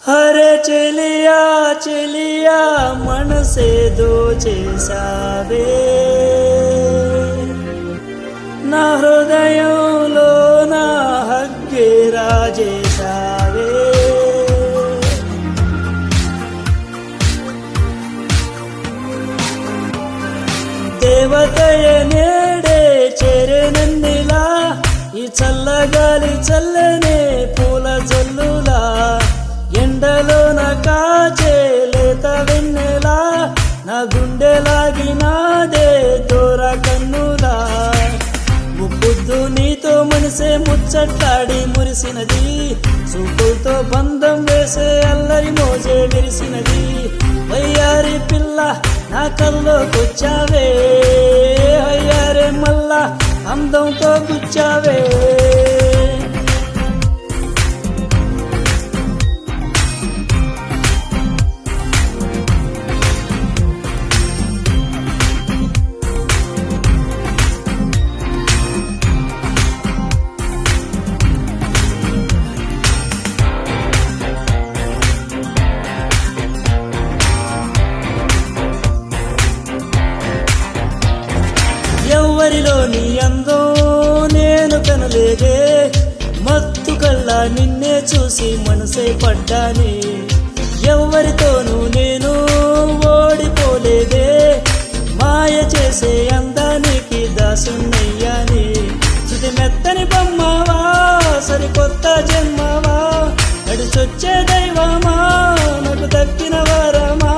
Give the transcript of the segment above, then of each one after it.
హరే చెలియా చెలియా మనసేదో చేసావే, నా హృదయంలో నా హక్కే రాజేశావే. దేవతయ నేడే చేరేనన్నిలా, ఈ చల్లగాలి చల్లనే పూల జల్లులా, ఎండలోన కాచే లేత వెన్నెలా, నా గుండె లాగినాదే దూర కన్నులా. ముప్పొద్దు నీతో మనసే ముచ్చట్లాడి మురిసినది, చూపులతో బంధం వేసే అల్లరి మోజే విరిసినది. వయ్యారి పిల్ల నా కల్లోకొచ్చావే, అయ్యారే మల్లా అందంతో గుచ్చావే. ఎవరిలో నీ అందం నేను కనలేదే, మత్తు కల్లా నిన్నే చూసి మనసే పడ్డానే. ఎవరితోనూ నేను ఓడిపోలేదే, మాయ చేసే అందానికి దాసున్నయ్యానే. చుది మెత్తని బొమ్మవా సరికొత్త జన్మవా, నడిచొచ్చే దైవమా నాకు దక్కిన వరమా.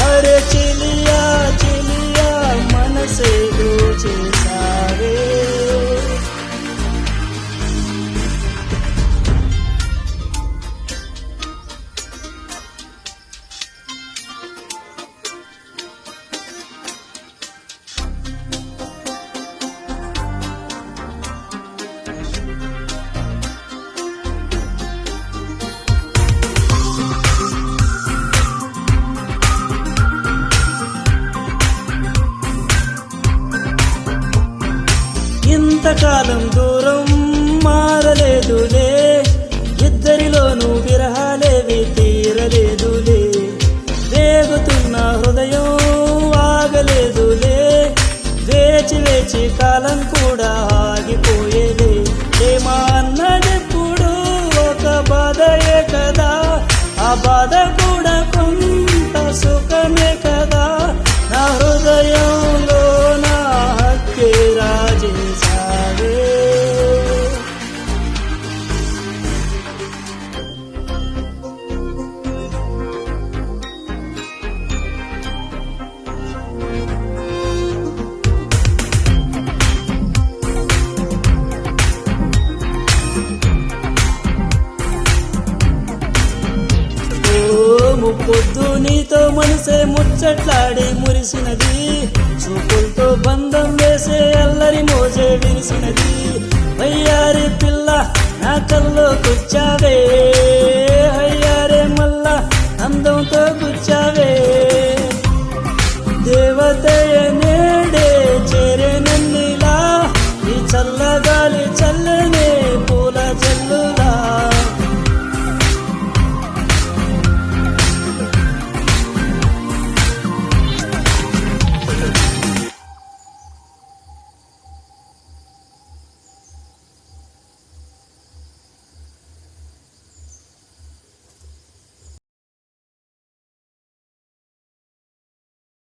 అరే చెలియా చెలియా మనసేదో చేసావే. ఇంతకాలం దూరం మారలేదులే, ఇద్దరిలోనూ విరహాలేవి తీరలేదులే. వేగుతున్న హృదయం ఆగలేదులే, వేచి వేచి కాలం కూడా ఆగిపోయేలే. ఏమా అన్నదెప్పుడు ఒక బాధయే కదా, ఆ బాధ కూడా కొంత సుఖమే కదా. నా హృదయంలో నా హక్కే రాజేశావే. ముప్పొద్దు నీతో మనసే ముచ్చట్లాడి మురిసినది, చూపులతో బంధం వేసే అల్లరి మోజే విరిసినది. అయ్యారి పిల్ల నా కల్లోకొచ్చావే, అయ్యారే మల్లా అందంతో గుచ్చావే. దేవతయ నేడే చేరేనన్నిలా, ఈ చల్లగాలి